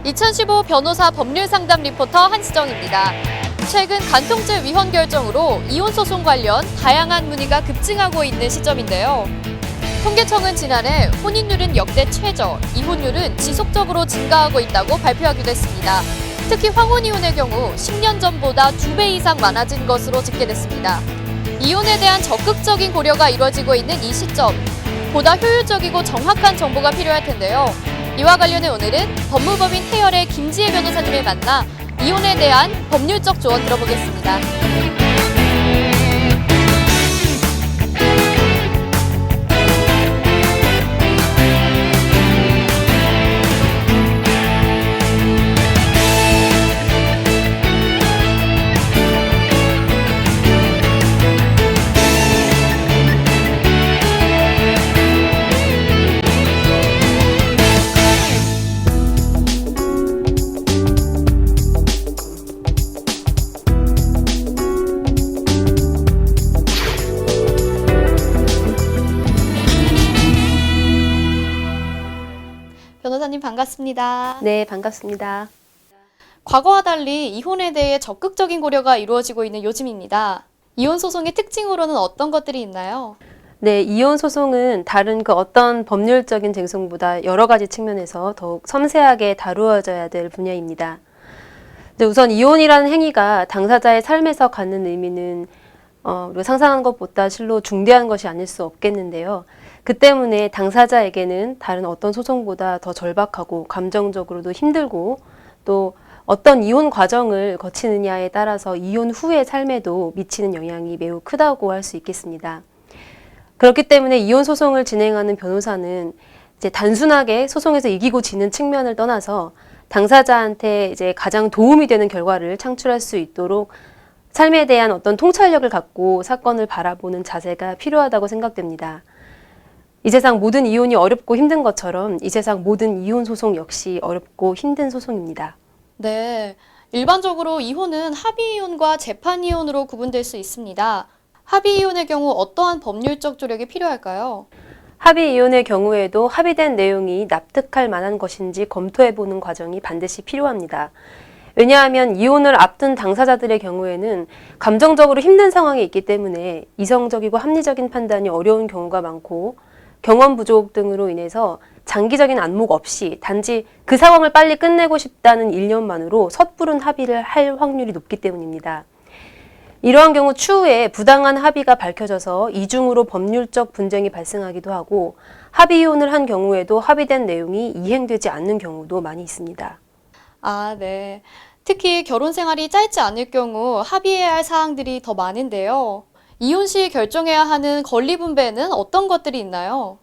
2015 변호사 법률상담 리포터 한시정입니다. 최근 간통죄 위헌 결정으로 이혼 소송 관련 다양한 문의가 급증하고 있는 시점인데요. 통계청은 지난해 혼인율은 역대 최저, 이혼율은 지속적으로 증가하고 있다고 발표하기도 했습니다. 특히 황혼이혼의 경우 10년 전보다 2배 이상 많아진 것으로 집계됐습니다. 이혼에 대한 적극적인 고려가 이루어지고 있는 이 시점, 보다 효율적이고 정확한 정보가 필요할 텐데요. 이와 관련해 오늘은 법무법인 태열의 김지혜 변호사님을 만나 이혼에 대한 법률적 조언 들어보겠습니다. 변호사님 반갑습니다. 네, 반갑습니다. 과거와 달리 이혼에 대해 적극적인 고려가 이루어지고 있는 요즘입니다. 이혼 소송의 특징으로는 어떤 것들이 있나요? 네, 이혼 소송은 다른 그 어떤 법률적인 쟁송보다 여러 가지 측면에서 더욱 섬세하게 다루어져야 될 분야입니다. 우선 이혼이라는 행위가 당사자의 삶에서 갖는 의미는 우리가 상상한 것보다 실로 중대한 것이 아닐 수 없겠는데요. 그 때문에 당사자에게는 다른 어떤 소송보다 더 절박하고 감정적으로도 힘들고 또 어떤 이혼 과정을 거치느냐에 따라서 이혼 후의 삶에도 미치는 영향이 매우 크다고 할 수 있겠습니다. 그렇기 때문에 이혼 소송을 진행하는 변호사는 이제 단순하게 소송에서 이기고 지는 측면을 떠나서 당사자한테 이제 가장 도움이 되는 결과를 창출할 수 있도록 삶에 대한 어떤 통찰력을 갖고 사건을 바라보는 자세가 필요하다고 생각됩니다. 이 세상 모든 이혼이 어렵고 힘든 것처럼 이 세상 모든 이혼 소송 역시 어렵고 힘든 소송입니다. 네, 일반적으로 이혼은 합의이혼과 재판이혼으로 구분될 수 있습니다. 합의이혼의 경우 어떠한 법률적 조력이 필요할까요? 합의이혼의 경우에도 합의된 내용이 납득할 만한 것인지 검토해보는 과정이 반드시 필요합니다. 왜냐하면 이혼을 앞둔 당사자들의 경우에는 감정적으로 힘든 상황에 있기 때문에 이성적이고 합리적인 판단이 어려운 경우가 많고 경험 부족 등으로 인해서 장기적인 안목 없이 단지 그 상황을 빨리 끝내고 싶다는 일념만으로 섣부른 합의를 할 확률이 높기 때문입니다. 이러한 경우 추후에 부당한 합의가 밝혀져서 이중으로 법률적 분쟁이 발생하기도 하고 합의이혼을 한 경우에도 합의된 내용이 이행되지 않는 경우도 많이 있습니다. 아, 네. 특히 결혼 생활이 짧지 않을 경우 합의해야 할 사항들이 더 많은데요. 이혼 시 결정해야 하는 권리 분배는 어떤 것들이 있나요?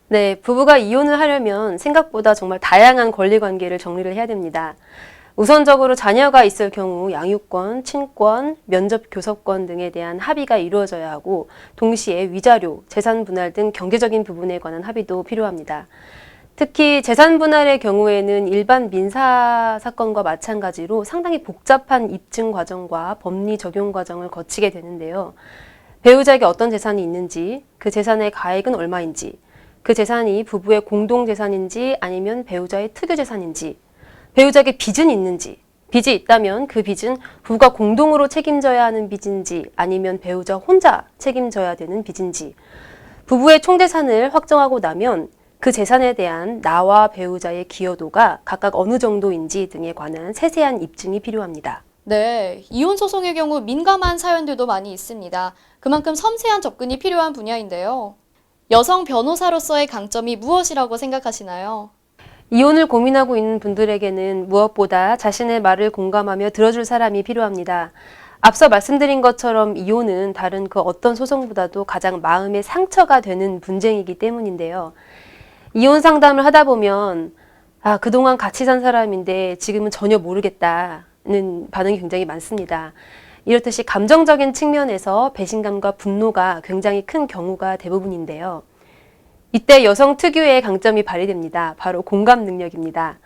네, 부부가 이혼을 하려면 생각보다 정말 다양한 권리 관계를 정리를 해야 됩니다. 우선적으로 자녀가 있을 경우 양육권, 친권, 면접 교섭권 등에 대한 합의가 이루어져야 하고 동시에 위자료, 재산 분할 등 경제적인 부분에 관한 합의도 필요합니다. 특히 재산 분할의 경우에는 일반 민사 사건과 마찬가지로 상당히 복잡한 입증 과정과 법리 적용 과정을 거치게 되는데요. 배우자에게 어떤 재산이 있는지, 그 재산의 가액은 얼마인지, 그 재산이 부부의 공동 재산인지 아니면 배우자의 특유 재산인지, 배우자에게 빚은 있는지, 빚이 있다면 그 빚은 부부가 공동으로 책임져야 하는 빚인지 아니면 배우자 혼자 책임져야 되는 빚인지, 부부의 총재산을 확정하고 나면 그 재산에 대한 나와 배우자의 기여도가 각각 어느 정도인지 등에 관한 세세한 입증이 필요합니다. 네, 이혼 소송의 경우 민감한 사연들도 많이 있습니다. 그만큼 섬세한 접근이 필요한 분야인데요. 여성 변호사로서의 강점이 무엇이라고 생각하시나요? 이혼을 고민하고 있는 분들에게는 무엇보다 자신의 말을 공감하며 들어줄 사람이 필요합니다. 앞서 말씀드린 것처럼 이혼은 다른 그 어떤 소송보다도 가장 마음의 상처가 되는 분쟁이기 때문인데요. 이혼 상담을 하다 보면 그동안 같이 산 사람인데 지금은 전혀 모르겠다는 반응이 굉장히 많습니다. 이렇듯이 감정적인 측면에서 배신감과 분노가 굉장히 큰 경우가 대부분인데요. 이때 여성 특유의 강점이 발휘됩니다. 바로 공감 능력입니다.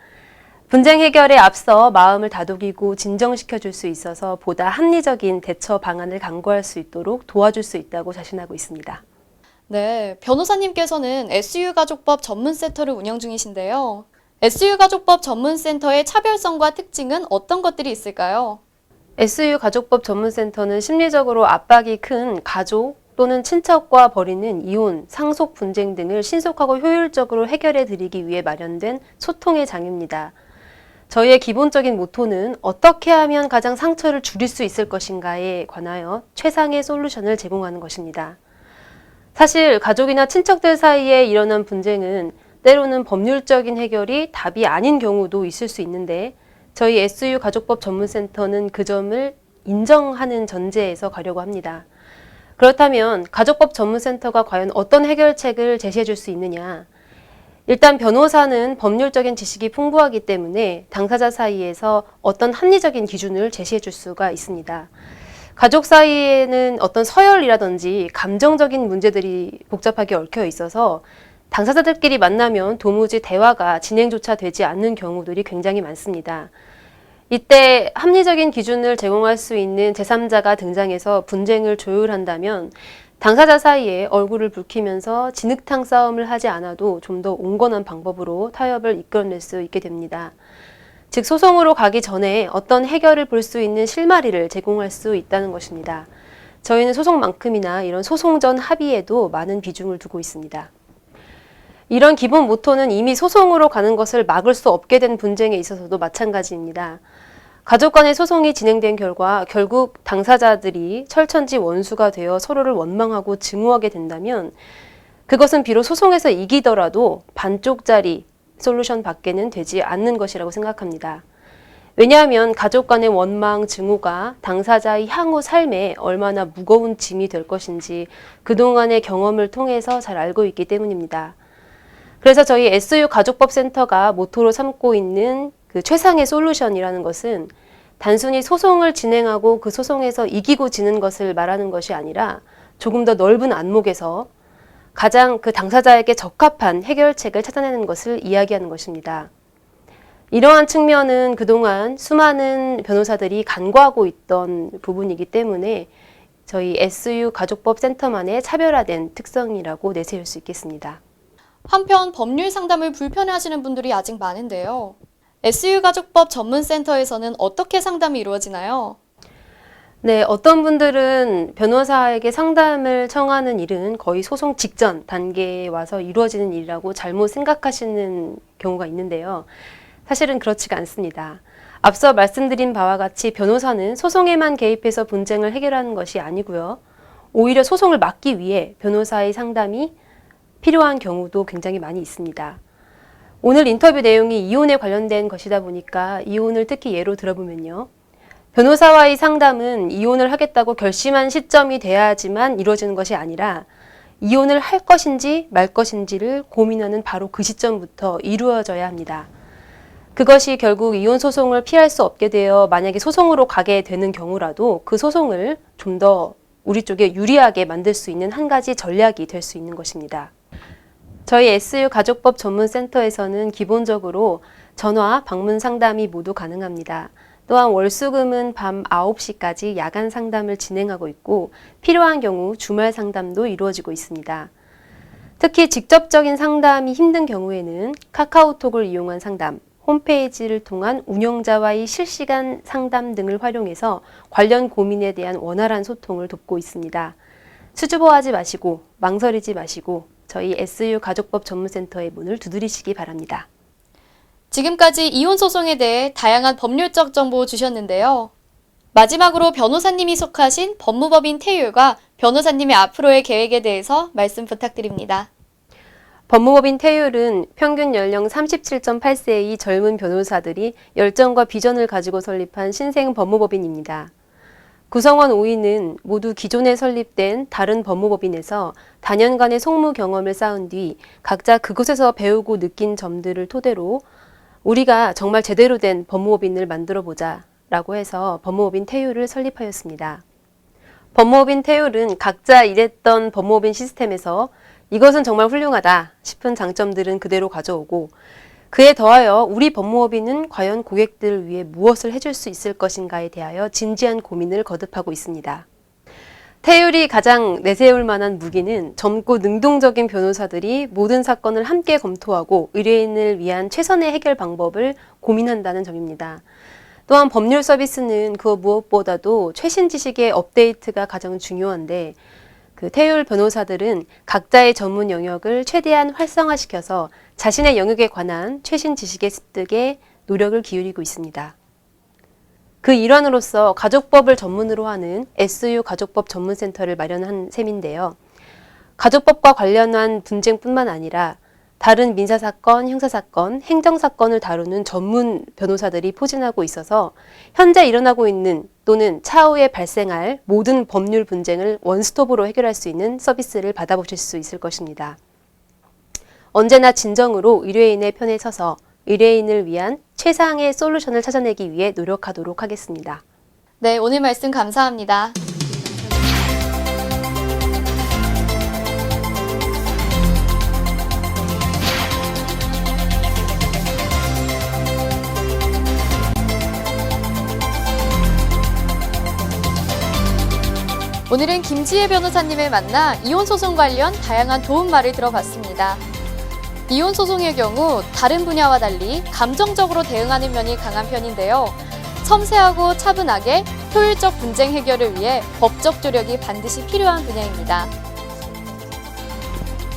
분쟁 해결에 앞서 마음을 다독이고 진정시켜 줄 수 있어서 보다 합리적인 대처 방안을 강구할 수 있도록 도와줄 수 있다고 자신하고 있습니다. 네, 변호사님께서는 SU 가족법 전문 센터를 운영 중이신데요. SU 가족법 전문센터의 차별성과 특징은 어떤 것들이 있을까요? SU 가족법 전문센터는 심리적으로 압박이 큰 가족 또는 친척과 벌이는 이혼, 상속 분쟁 등을 신속하고 효율적으로 해결해 드리기 위해 마련된 소통의 장입니다. 저희의 기본적인 모토는 어떻게 하면 가장 상처를 줄일 수 있을 것인가에 관하여 최상의 솔루션을 제공하는 것입니다. 사실 가족이나 친척들 사이에 일어난 분쟁은 때로는 법률적인 해결이 답이 아닌 경우도 있을 수 있는데 저희 SU 가족법 전문센터는 그 점을 인정하는 전제에서 가려고 합니다. 그렇다면 가족법 전문센터가 과연 어떤 해결책을 제시해 줄 수 있느냐? 일단 변호사는 법률적인 지식이 풍부하기 때문에 당사자 사이에서 어떤 합리적인 기준을 제시해 줄 수가 있습니다. 가족 사이에는 어떤 서열이라든지 감정적인 문제들이 복잡하게 얽혀 있어서 당사자들끼리 만나면 도무지 대화가 진행조차 되지 않는 경우들이 굉장히 많습니다. 이때 합리적인 기준을 제공할 수 있는 제3자가 등장해서 분쟁을 조율한다면 당사자 사이에 얼굴을 붉히면서 진흙탕 싸움을 하지 않아도 좀 더 온건한 방법으로 타협을 이끌어낼 수 있게 됩니다. 즉 소송으로 가기 전에 어떤 해결을 볼 수 있는 실마리를 제공할 수 있다는 것입니다. 저희는 소송만큼이나 이런 소송 전 합의에도 많은 비중을 두고 있습니다. 이런 기본 모토는 이미 소송으로 가는 것을 막을 수 없게 된 분쟁에 있어서도 마찬가지입니다. 가족 간의 소송이 진행된 결과 결국 당사자들이 철천지 원수가 되어 서로를 원망하고 증오하게 된다면 그것은 비록 소송에서 이기더라도 반쪽짜리 솔루션 밖에는 되지 않는 것이라고 생각합니다. 왜냐하면 가족 간의 원망, 증오가 당사자의 향후 삶에 얼마나 무거운 짐이 될 것인지 그동안의 경험을 통해서 잘 알고 있기 때문입니다. 그래서 저희 SU 가족법센터가 모토로 삼고 있는 그 최상의 솔루션이라는 것은 단순히 소송을 진행하고 그 소송에서 이기고 지는 것을 말하는 것이 아니라 조금 더 넓은 안목에서 가장 그 당사자에게 적합한 해결책을 찾아내는 것을 이야기하는 것입니다. 이러한 측면은 그동안 수많은 변호사들이 간과하고 있던 부분이기 때문에 저희 SU 가족법 센터만의 차별화된 특성이라고 내세울 수 있겠습니다. 한편 법률 상담을 불편해하시는 분들이 아직 많은데요. SU 가족법 전문센터에서는 어떻게 상담이 이루어지나요? 네, 어떤 분들은 변호사에게 상담을 청하는 일은 거의 소송 직전 단계에 와서 이루어지는 일이라고 잘못 생각하시는 경우가 있는데요. 사실은 그렇지가 않습니다. 앞서 말씀드린 바와 같이 변호사는 소송에만 개입해서 분쟁을 해결하는 것이 아니고요. 오히려 소송을 막기 위해 변호사의 상담이 필요한 경우도 굉장히 많이 있습니다. 오늘 인터뷰 내용이 이혼에 관련된 것이다 보니까 이혼을 특히 예로 들어보면요. 변호사와의 상담은 이혼을 하겠다고 결심한 시점이 돼야지만 이루어지는 것이 아니라 이혼을 할 것인지 말 것인지를 고민하는 바로 그 시점부터 이루어져야 합니다. 그것이 결국 이혼 소송을 피할 수 없게 되어 만약에 소송으로 가게 되는 경우라도 그 소송을 좀 더 우리 쪽에 유리하게 만들 수 있는 한 가지 전략이 될 수 있는 것입니다. 저희 SU 가족법 전문센터에서는 기본적으로 전화, 방문 상담이 모두 가능합니다. 또한 월수금은 밤 9시까지 야간 상담을 진행하고 있고 필요한 경우 주말 상담도 이루어지고 있습니다. 특히 직접적인 상담이 힘든 경우에는 카카오톡을 이용한 상담, 홈페이지를 통한 운영자와의 실시간 상담 등을 활용해서 관련 고민에 대한 원활한 소통을 돕고 있습니다. 수줍어하지 마시고 망설이지 마시고 저희 SU 가족법 전문센터의 문을 두드리시기 바랍니다. 지금까지 이혼 소송에 대해 다양한 법률적 정보 주셨는데요. 마지막으로 변호사님이 속하신 법무법인 태율과 변호사님의 앞으로의 계획에 대해서 말씀 부탁드립니다. 법무법인 태율은 평균 연령 37.8세의 젊은 변호사들이 열정과 비전을 가지고 설립한 신생 법무법인입니다. 구성원 5인은 모두 기존에 설립된 다른 법무법인에서 다년간의 송무 경험을 쌓은 뒤 각자 그곳에서 배우고 느낀 점들을 토대로 우리가 정말 제대로 된 법무법인을 만들어 보자 라고 해서 법무법인 태율을 설립하였습니다. 법무법인 태율은 각자 일했던 법무법인 시스템에서 이것은 정말 훌륭하다 싶은 장점들은 그대로 가져오고 그에 더하여 우리 법무법인은 과연 고객들을 위해 무엇을 해줄 수 있을 것인가에 대하여 진지한 고민을 거듭하고 있습니다. 태율이 가장 내세울 만한 무기는 젊고 능동적인 변호사들이 모든 사건을 함께 검토하고 의뢰인을 위한 최선의 해결 방법을 고민한다는 점입니다. 또한 법률 서비스는 그 무엇보다도 최신 지식의 업데이트가 가장 중요한데 그 태율 변호사들은 각자의 전문 영역을 최대한 활성화시켜서 자신의 영역에 관한 최신 지식의 습득에 노력을 기울이고 있습니다. 그 일환으로서 가족법을 전문으로 하는 SU 가족법 전문센터를 마련한 셈인데요. 가족법과 관련한 분쟁뿐만 아니라 다른 민사사건, 형사사건, 행정사건을 다루는 전문 변호사들이 포진하고 있어서 현재 일어나고 있는 또는 차후에 발생할 모든 법률 분쟁을 원스톱으로 해결할 수 있는 서비스를 받아보실 수 있을 것입니다. 언제나 진정으로 의뢰인의 편에 서서 의뢰인을 위한 최상의 솔루션을 찾아내기 위해 노력하도록 하겠습니다. 네, 오늘 말씀 감사합니다. 오늘은 김지혜 변호사님을 만나 이혼 소송 관련 다양한 도움말을 들어봤습니다. 이혼 소송의 경우 다른 분야와 달리 감정적으로 대응하는 면이 강한 편인데요. 섬세하고 차분하게 효율적 분쟁 해결을 위해 법적 조력이 반드시 필요한 분야입니다.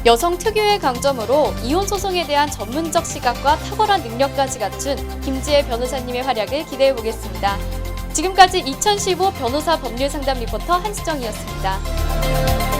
여성 특유의 강점으로 이혼 소송에 대한 전문적 시각과 탁월한 능력까지 갖춘 김지혜 변호사님의 활약을 기대해 보겠습니다. 지금까지 2015 변호사 법률 상담 리포터 한수정이었습니다.